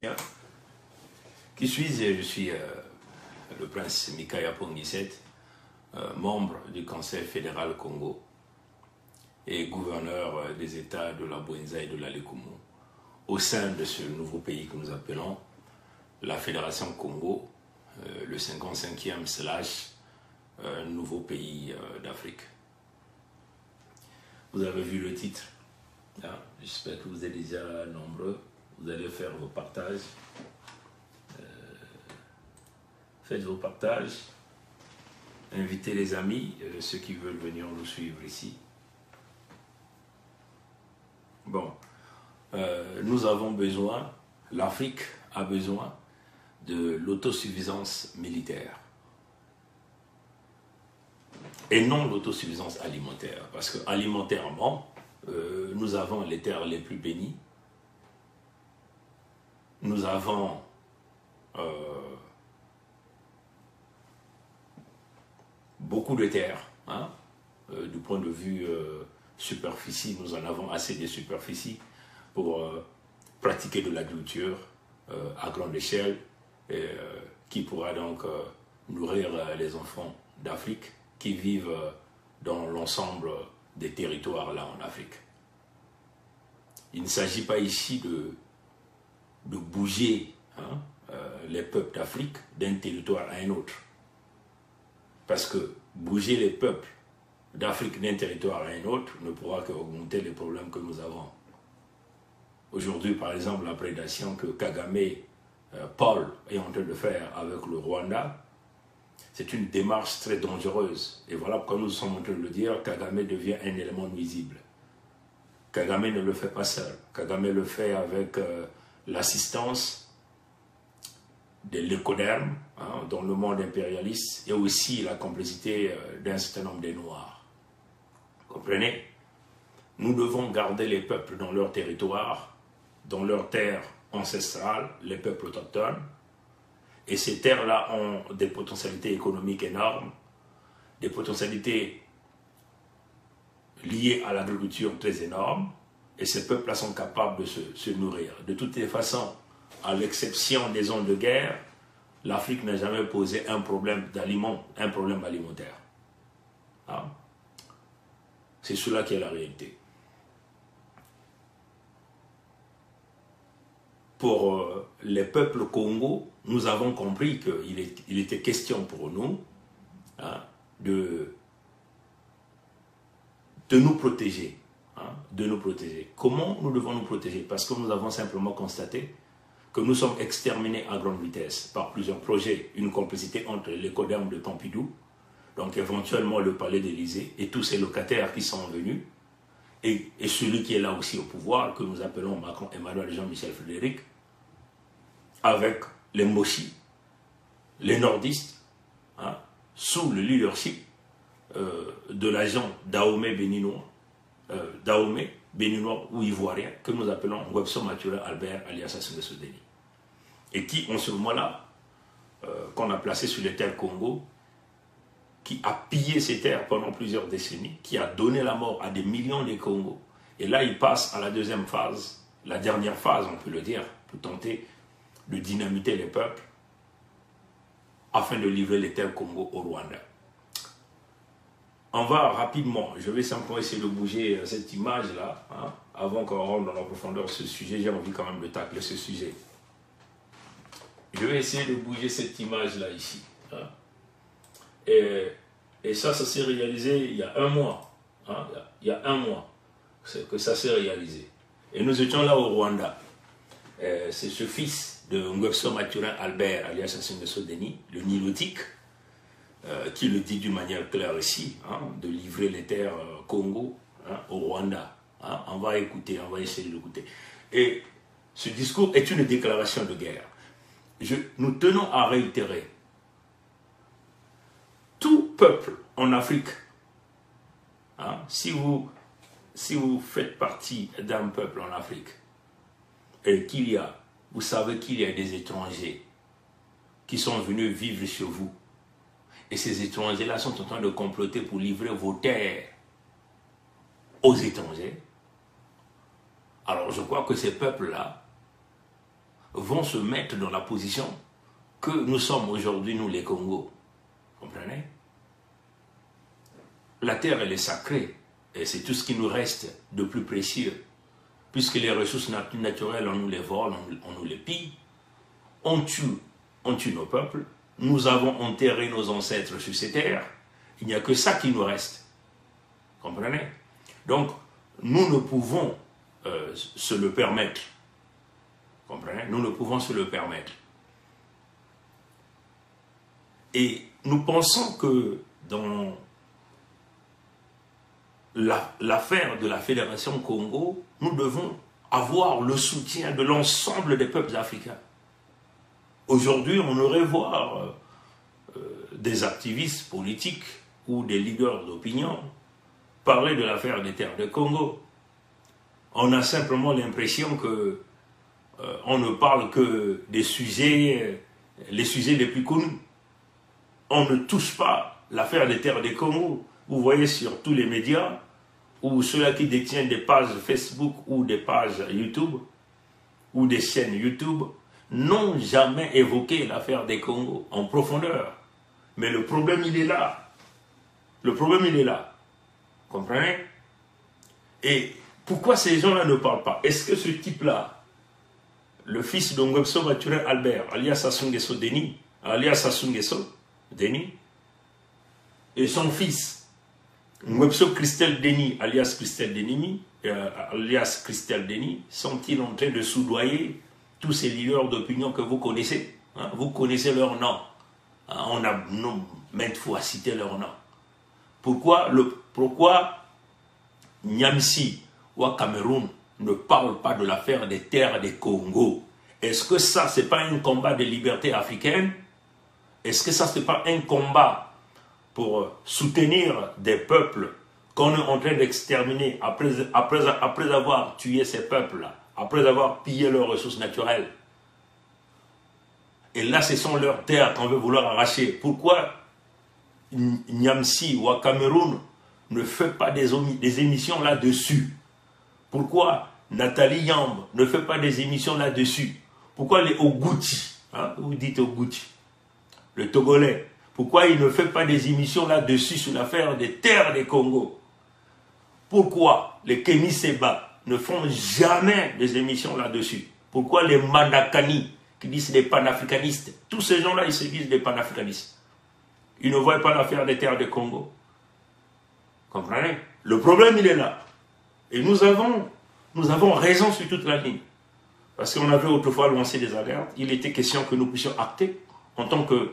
Bien. Qui suis-je? Je suis le prince Mikaya Pongiset, membre du Conseil fédéral Congo et gouverneur des États de la Bouenza et de la Lekumu, au sein de ce nouveau pays que nous appelons la Fédération Congo, le 55e / nouveau pays d'Afrique. Vous avez vu le titre, hein? J'espère que vous êtes déjà nombreux. Vous allez faire vos partages. Faites vos partages. Invitez les amis, ceux qui veulent venir nous suivre ici. Bon, nous avons besoin, l'Afrique a besoin de l'autosuffisance militaire. Et non l'autosuffisance alimentaire. Parce que alimentairement, nous avons les terres les plus bénies. Nous avons beaucoup de terres, hein? Du point de vue superficie, nous en avons assez de superficie pour pratiquer de l'agriculture à grande échelle qui pourra donc nourrir les enfants d'Afrique qui vivent dans l'ensemble des territoires là en Afrique. Il ne s'agit pas ici de bouger, hein, les peuples d'Afrique d'un territoire à un autre. Parce que bouger les peuples d'Afrique d'un territoire à un autre ne pourra qu'augmenter les problèmes que nous avons. Aujourd'hui, par exemple, la prédation que Kagame, Paul, est en train de faire avec le Rwanda, c'est une démarche très dangereuse. Et voilà pourquoi nous sommes en train de le dire, Kagame devient un élément nuisible. Kagame ne le fait pas seul. Kagame le fait avec l'assistance de l'écoderme, hein, dans le monde impérialiste, et aussi la complicité d'un certain nombre de Noirs. Comprenez? Nous devons garder les peuples dans leur territoire, dans leurs terres ancestrales, les peuples autochtones, et ces terres-là ont des potentialités économiques énormes, des potentialités liées à l'agriculture très énormes, et ces peuples-là sont capables de se nourrir. De toutes les façons, à l'exception des zones de guerre, l'Afrique n'a jamais posé un problème alimentaire. Hein? C'est cela qui est la réalité. Pour les peuples Congo, nous avons compris qu'il était question pour nous, hein, de nous protéger. Hein, de nous protéger. Comment nous devons nous protéger? Parce que nous avons simplement constaté que nous sommes exterminés à grande vitesse par plusieurs projets, une complicité entre l'écoderme de Pompidou, donc éventuellement le palais d'Élysée, et tous ces locataires qui sont venus, et celui qui est là aussi au pouvoir, que nous appelons Macron, Emmanuel, Jean-Michel Frédéric, avec les Moshi, les nordistes, hein, sous le leadership de l'agent Dahomey béninois, béninois ou ivoirien, que nous appelons Ngwebso Mathurin Albert alias Sassou Nguesso Deni. Et qui, en ce moment-là, qu'on a placé sur les terres Congo, qui a pillé ces terres pendant plusieurs décennies, qui a donné la mort à des millions de Congos. Et là, il passe à la deuxième phase, la dernière phase, on peut le dire, pour tenter de dynamiter les peuples, afin de livrer les terres Congo au Rwanda. On va rapidement, je vais simplement essayer de bouger cette image-là, hein, avant qu'on rentre dans la profondeur de ce sujet. J'ai envie quand même de tacler ce sujet. Je vais essayer de bouger cette image-là ici. Hein. Et ça s'est réalisé il y a un mois. Hein, il y a un mois que ça s'est réalisé. Et nous étions là au Rwanda. C'est ce fils de Ngwebso Mathurin Albert, alias Sassou Nguesso Deni, le Nilotique, qui le dit d'une manière claire ici, hein, de livrer les terres Congo, hein, au Rwanda. Hein. On va écouter, on va essayer de l'écouter. Et ce discours est une déclaration de guerre. Nous tenons à réitérer, tout peuple en Afrique, hein, si vous faites partie d'un peuple en Afrique, et vous savez qu'il y a des étrangers qui sont venus vivre chez vous, et ces étrangers-là sont en train de comploter pour livrer vos terres aux étrangers. Alors je crois que ces peuples-là vont se mettre dans la position que nous sommes aujourd'hui, nous les Congos. Vous comprenez? La terre, elle est sacrée. Et c'est tout ce qui nous reste de plus précieux. Puisque les ressources naturelles, on nous les vole, on nous les pille. On tue nos peuples. Nous avons enterré nos ancêtres sur ces terres. Il n'y a que ça qui nous reste. Comprenez? Donc, nous ne pouvons se le permettre. Comprenez? Nous ne pouvons se le permettre. Et nous pensons que dans l'affaire de la Fédération Congo, nous devons avoir le soutien de l'ensemble des peuples africains. Aujourd'hui, on aurait voir des activistes politiques ou des leaders d'opinion parler de l'affaire des terres de Congo. On a simplement l'impression que on ne parle que des sujets, les sujets les plus connus. On ne touche pas l'affaire des terres de Congo. Vous voyez sur tous les médias, ou ceux-là qui détiennent des pages Facebook ou des pages YouTube, ou des chaînes YouTube, n'ont jamais évoqué l'affaire des Congo en profondeur. Mais le problème, il est là. Le problème, il est là. Comprenez? Et pourquoi ces gens-là ne parlent pas? Est-ce que ce type-là, le fils de Ngwebso Maturin Albert, alias Sassou Nguesso Denis, alias Sassou Nguesso Denis, et son fils, Ngwebso Christelle Denis, alias Christelle Denis, sont-ils en train de soudoyer tous ces leaders d'opinion que vous connaissez? Hein? Vous connaissez leur nom. Hein? On a maintes fois cité leur nom. Pourquoi Nyamsi ou à Cameroun ne parle pas de l'affaire des terres des Congo? Est-ce que ça, ce n'est pas un combat de liberté africaine? Est-ce que ça, ce n'est pas un combat pour soutenir des peuples qu'on est en train d'exterminer après avoir tué ces peuples-là, après avoir pillé leurs ressources naturelles? Et là, ce sont leurs terres qu'on veut vouloir arracher. Pourquoi Nyamsi ou à Cameroun ne fait pas des émissions là-dessus? Pourquoi Nathalie Yamb ne fait pas des émissions là-dessus? Pourquoi les Ogouti, hein, vous dites Ogouti, le Togolais, pourquoi il ne fait pas des émissions là-dessus sur l'affaire des terres des Congo? Pourquoi les Kémy Seba ne font jamais des émissions là-dessus? Pourquoi les Mandakani, qui disent des panafricanistes, tous ces gens-là, ils se disent des panafricanistes, ils ne voient pas l'affaire des terres des Congo? Comprenez? Le problème, il est là. Et nous avons raison sur toute la ligne. Parce qu'on avait autrefois lancé des alertes. Il était question que nous puissions acter en tant que